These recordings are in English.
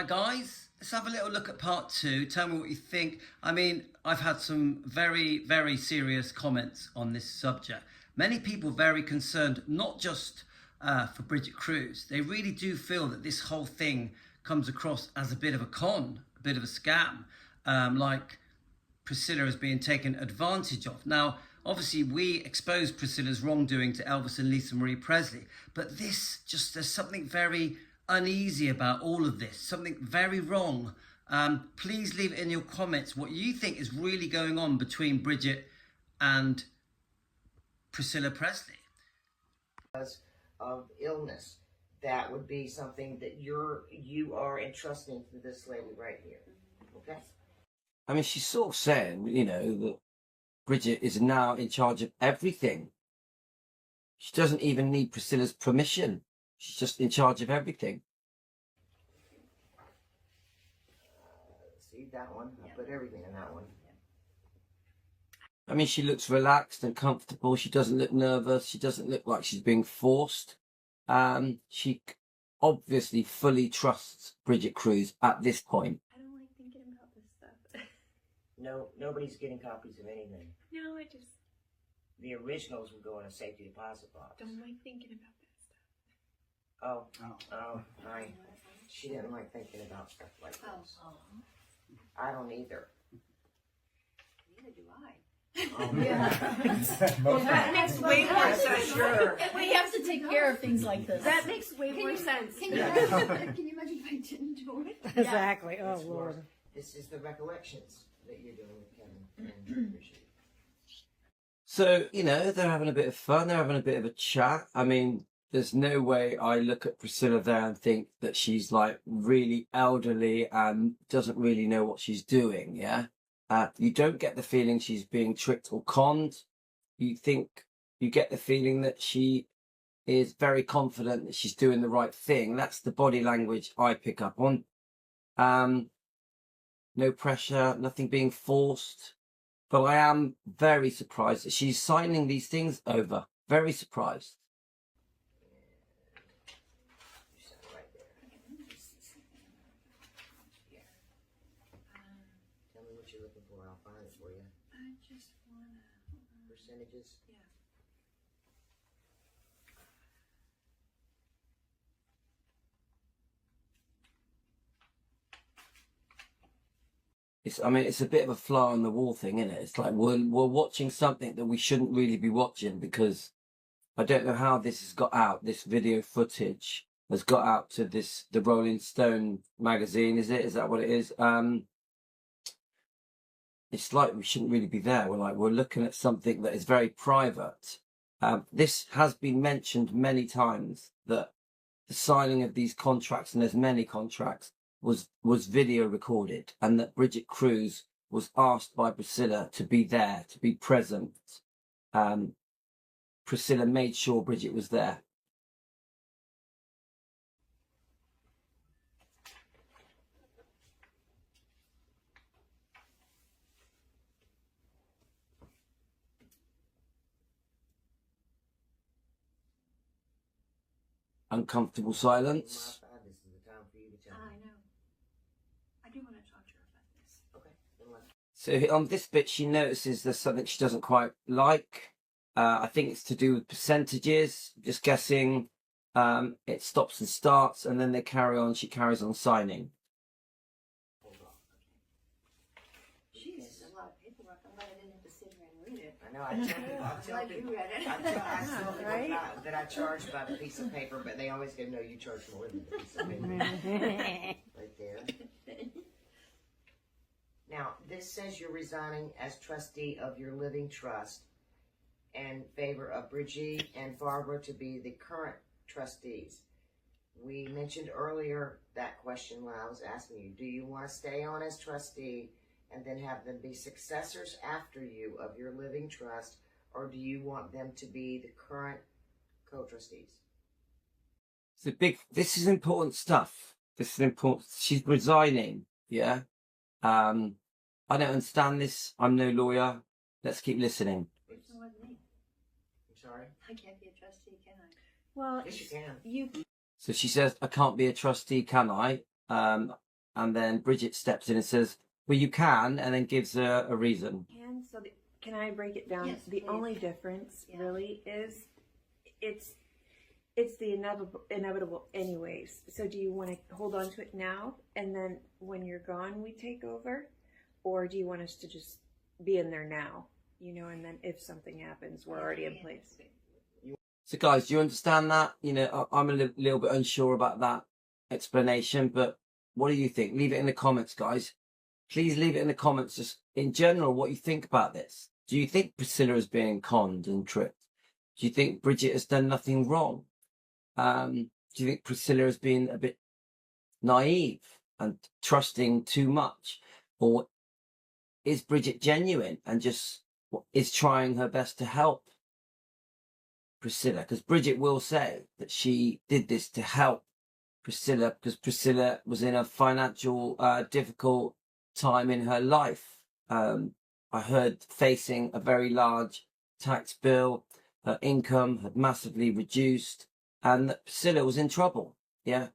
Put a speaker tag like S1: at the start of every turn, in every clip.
S1: Right, guys, let's have a little look at part 2. Tell me what you think. I mean, I've had some very, very serious comments on this subject. Many people very concerned, not just for Brigitte Kruse. They really do feel that this whole thing comes across as a bit of a con, a bit of a scam, like Priscilla is being taken advantage of. Now, obviously, we exposed Priscilla's wrongdoing to Elvis and Lisa Marie Presley, but there's something very uneasy about all of this, something very wrong. Please leave it in your comments what you think is really going on between Brigitte and Priscilla Presley.
S2: Because of illness, that would be something that you are entrusting to this lady right here. Okay?
S3: I mean, she's sort of saying, you know, that Brigitte is now in charge of everything. She doesn't even need Priscilla's permission. She's just in charge of everything.
S2: See that one? I put everything in that one.
S3: I mean, she looks relaxed and comfortable. She doesn't look nervous. She doesn't look like she's being forced. She obviously fully trusts Brigitte Kruse at this point.
S4: I don't like thinking about this stuff.
S2: No, nobody's getting copies of anything.
S4: No, I just
S2: The originals will go in a safety deposit box.
S4: don't like thinking about that stuff.
S2: Oh, she didn't like thinking about stuff like this. I don't either.
S4: Neither do I.
S2: Well, that makes way more sense. Sure.
S5: We have to take care of things like this.
S4: That makes way more sense.
S5: Can you imagine if I didn't do it?
S6: Exactly. Oh,
S2: It's
S6: Lord.
S2: worse. This is the recollections that you're doing with Kevin and Brigitte.
S3: So, you know, they're having a bit of fun. They're having a bit of a chat. I mean, there's no way I look at Priscilla there and think that she's like really elderly and doesn't really know what she's doing, yeah? You don't get the feeling she's being tricked or conned. You get the feeling that she is very confident that she's doing the right thing. That's the body language I pick up on. No pressure, nothing being forced. But I am very surprised that she's signing these things over. Very surprised.
S2: You said it right there. Yeah. Tell me what you're looking for. I'll find it for you.
S4: I just wanna.
S2: Percentages.
S4: Yeah.
S3: It's a bit of a fly on the wall thing, isn't it? It's like we're watching something that we shouldn't really be watching, because I don't know how this has got out. This video footage has got out to the Rolling Stone magazine. Is it? Is that what it is? It's like we shouldn't really be there. We're looking at something that is very private. This has been mentioned many times, that the signing of these contracts, and there's many contracts, was video recorded, and that Brigitte Kruse was asked by Priscilla to be there, to be present. Priscilla made sure Brigitte was there. Uncomfortable silence.
S2: This is the time for you to tell
S4: I
S2: me.
S4: know. I do want to talk to her about this.
S2: Okay. Then let's.
S3: So on this bit, she notices there's something she doesn't quite like. I think it's to do with percentages. Just guessing. It stops and starts, and then they carry on. She carries on signing.
S2: Hold on.
S4: Jeez, a lot of paperwork. I'm glad I didn't have to sit here and read it.
S2: I know. I'll tell
S4: Glad
S2: people.
S4: you read it.
S2: I still think
S6: Right?
S2: that I charge about a piece of paper, but they always go, no, you charge more than a piece of paper. Right there. Now, this says you're resigning as trustee of your living trust in favor of Brigitte and Barbara to be the current trustees. We mentioned earlier that question when I was asking you, do you want to stay on as trustee and then have them be successors after you of your living trust, or do you want them to be the current co-trustees?
S3: This is important stuff. This is important. She's resigning. Yeah. I don't understand this. I'm no lawyer. Let's keep listening.
S2: It's,
S4: No, wasn't me.
S2: I'm sorry?
S4: I can't be a trustee, can I?
S6: Well,
S2: Yes, you can.
S6: you
S3: So she says, I can't be a trustee, can I? and then Bridget steps in and says, well, you can, and then gives a reason.
S6: Can I break it down?
S5: Yes,
S6: The
S5: please.
S6: only difference really is it's the inevitable anyways. So do you want to hold on to it now, and then when you're gone we take over, or do you want us to just be in there now, and then if something happens we're already in place?
S3: So guys, do you understand that? I'm a little bit unsure about that explanation, but what do you think? Leave it in the comments, guys. Please leave it in the comments, just in general, what you think about this. Do you think Priscilla is being conned and tricked? Do you think Bridget has done nothing wrong? Do you think Priscilla has been a bit naive and trusting too much? Or is Bridget genuine and just is trying her best to help Priscilla? Because Bridget will say that she did this to help Priscilla because Priscilla was in a financial difficult time in her life. I heard facing a very large tax bill, her income had massively reduced, and that Priscilla was in trouble. Yeah.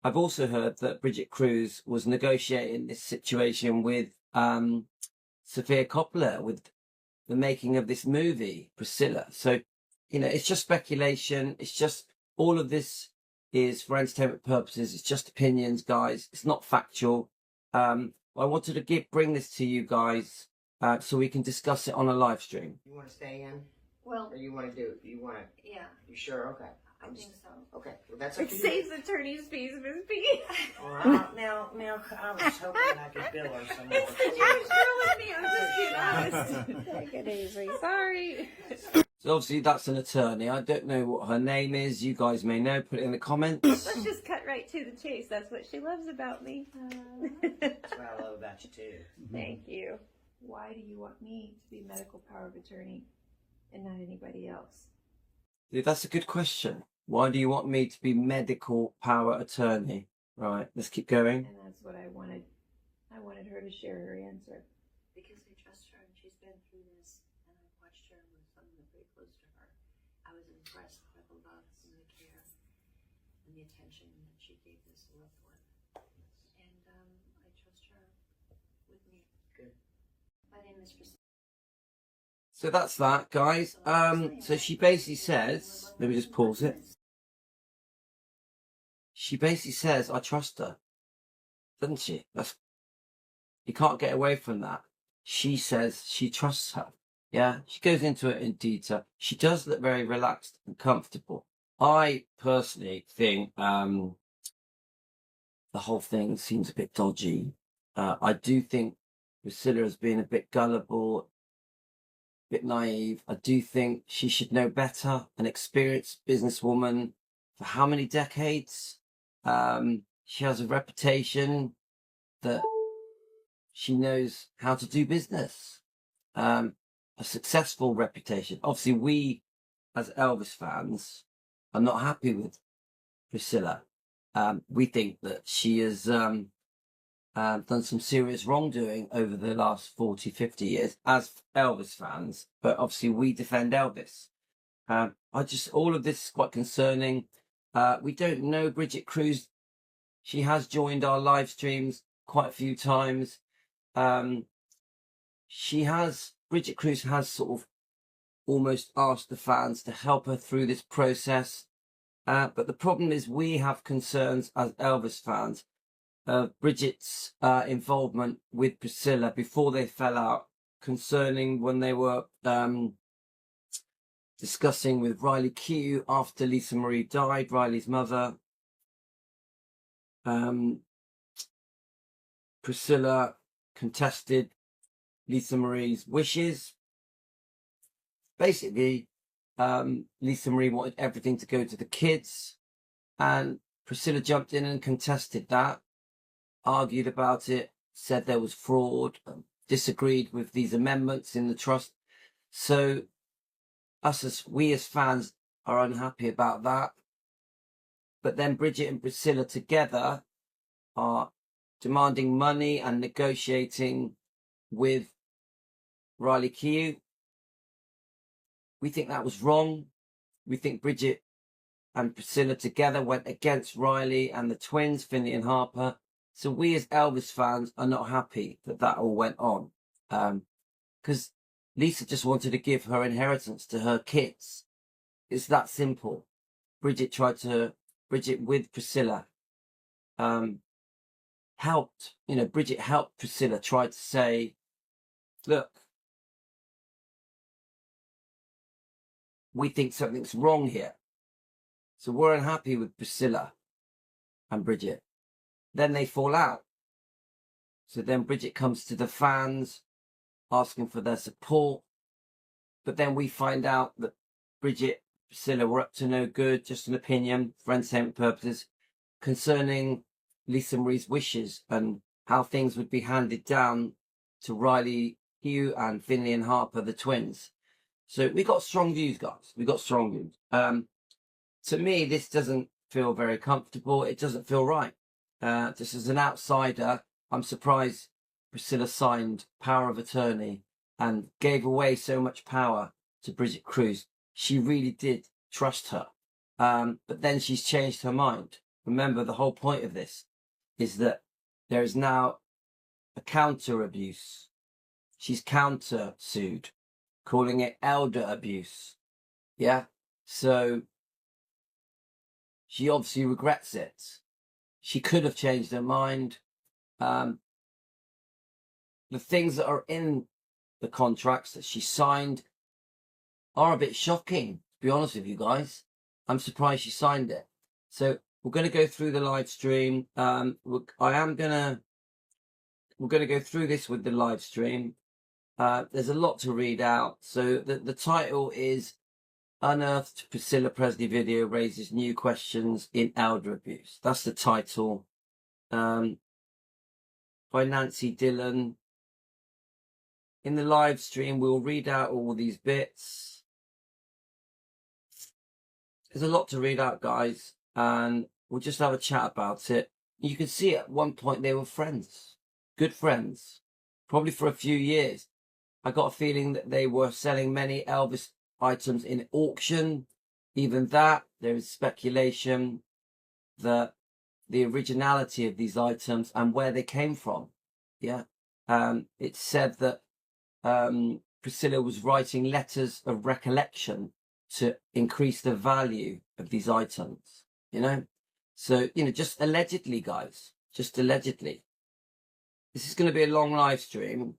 S3: I've also heard that Brigitte Kruse was negotiating this situation with Sofia Coppola, with the making of this movie, Priscilla. So, it's just speculation. It's just, all of this is for entertainment purposes. It's just opinions, guys. It's not factual. I wanted to bring this to you guys so we can discuss it on a live stream.
S2: You want to stay in?
S5: Well,
S2: Or you want to do? You want to?
S5: yeah,
S2: You sure? Okay.
S5: I think so.
S2: Okay. Well, that's
S6: It
S2: up to you.
S6: saves attorney's fees, Miss B.
S4: Now, I was hoping I could bill her some more.
S6: You're screwing me. I'm just being honest. Take it easy. Sorry.
S3: So obviously that's an attorney. I don't know what her name is. You guys may know. Put it in the comments.
S6: Let's just cut right to the chase. That's what she loves about me.
S4: That's what I love about you too.
S6: Thank you. Why do you want me to be medical power of attorney and not anybody else?
S3: That's a good question. Why do you want me to be medical power attorney? Right, let's keep going.
S6: And that's what I wanted. I wanted her to share her answer.
S7: Because I trust her and she's been through this, and I've watched her with someone very close to her. I was impressed by the love and the care and the attention that she gave this loved one. And I trust her with me.
S2: Good.
S7: My name is Priscilla.
S3: So that's that, guys. So she basically says, let me just pause it. She basically says, I trust her. Doesn't she? You can't get away from that. She says she trusts her. Yeah, she goes into it in detail. She does look very relaxed and comfortable. I personally think the whole thing seems a bit dodgy. I do think Priscilla has been a bit gullible, a bit naive. I do think she should know better. An experienced businesswoman for how many decades? She has a reputation that she knows how to do business. A successful reputation. Obviously, we as Elvis fans are not happy with Priscilla. We think that she has done some serious wrongdoing over the last 40, 50 years as Elvis fans, but obviously we defend Elvis. All of this is quite concerning. We don't know Brigitte Kruse. She has joined our live streams quite a few times. Brigitte Kruse has sort of almost asked the fans to help her through this process. But the problem is we have concerns as Elvis fans of Brigitte's involvement with Priscilla before they fell out, concerning when they were discussing with Riley Q after Lisa Marie died, Riley's mother. Priscilla contested Lisa Marie's wishes. Basically, Lisa Marie wanted everything to go to the kids, and Priscilla jumped in and contested that, argued about it, said there was fraud, disagreed with these amendments in the trust. So we as fans are unhappy about that. But then Brigitte and Priscilla together are demanding money and negotiating with Riley Q. We think that was wrong. We think Brigitte and Priscilla together went against Riley and the twins, Finley and Harper. So we as Elvis fans are not happy that that all went on. Because Lisa just wanted to give her inheritance to her kids. It's that simple. Bridget with Priscilla, helped, Bridget helped Priscilla, tried to say, look, we think something's wrong here. So we're unhappy with Priscilla and Brigitte. Then they fall out. So then Brigitte comes to the fans asking for their support. But then we find out that Brigitte, Priscilla were up to no good, just an opinion for entertainment purposes, concerning Lisa Marie's wishes and how things would be handed down to Riley Hugh and Finley and Harper, the twins. So we got strong views, guys. We got strong views. To me, this doesn't feel very comfortable. It doesn't feel right. Just as an outsider, I'm surprised Priscilla signed power of attorney and gave away so much power to Brigitte Kruse. She really did trust her. But then she's changed her mind. Remember, the whole point of this is that there is now a counter abuse. She's counter sued, calling it elder abuse. Yeah? So she obviously regrets it. She could have changed her mind. The things that are in the contracts that she signed are a bit shocking, to be honest with you guys. I'm surprised she signed it. So we're going to go through the live stream. We're going to go through this with the live stream. There's a lot to read out. So the title is Unearthed Priscilla Presley Video Raises New Questions in Elder Abuse. That's the title. By Nancy Dillon. In the live stream, we'll read out all these bits. There's a lot to read out, guys, and we'll just have a chat about it. You can see at one point they were friends, good friends, probably for a few years. I got a feeling that they were selling many Elvis items in auction. Even that, there is speculation that the originality of these items and where they came from. Yeah. It's said that Priscilla was writing letters of recollection to increase the value of these items, So, just allegedly, guys, just allegedly. This is going to be a long live stream.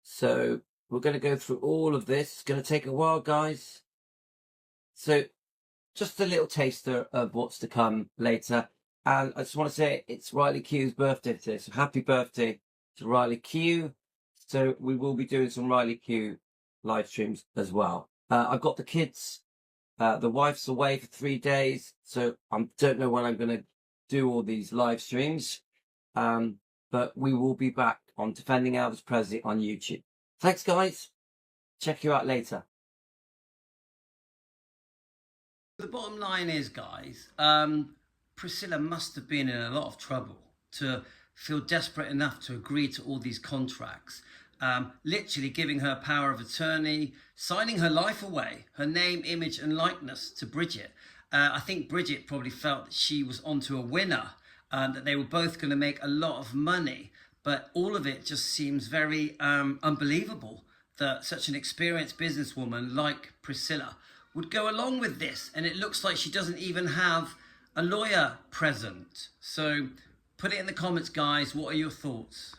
S3: So we're going to go through all of this. It's going to take a while, guys. So just a little taster of what's to come later. And I just want to say it's Riley Q's birthday today. So happy birthday to Riley Q. So we will be doing some Riley Q live streams as well. I've got the kids. The wife's away for 3 days. So I don't know when I'm going to do all these live streams. But we will be back on Defending Elvis Presley on YouTube. Thanks, guys. Check you out later.
S1: The bottom line is, guys, Priscilla must have been in a lot of trouble to feel desperate enough to agree to all these contracts. Literally giving her power of attorney, signing her life away, her name, image and likeness to Brigitte. I think Brigitte probably felt that she was onto a winner, that they were both going to make a lot of money. But all of it just seems very unbelievable that such an experienced businesswoman like Priscilla would go along with this. And it looks like she doesn't even have a lawyer present. So put it in the comments, guys. What are your thoughts?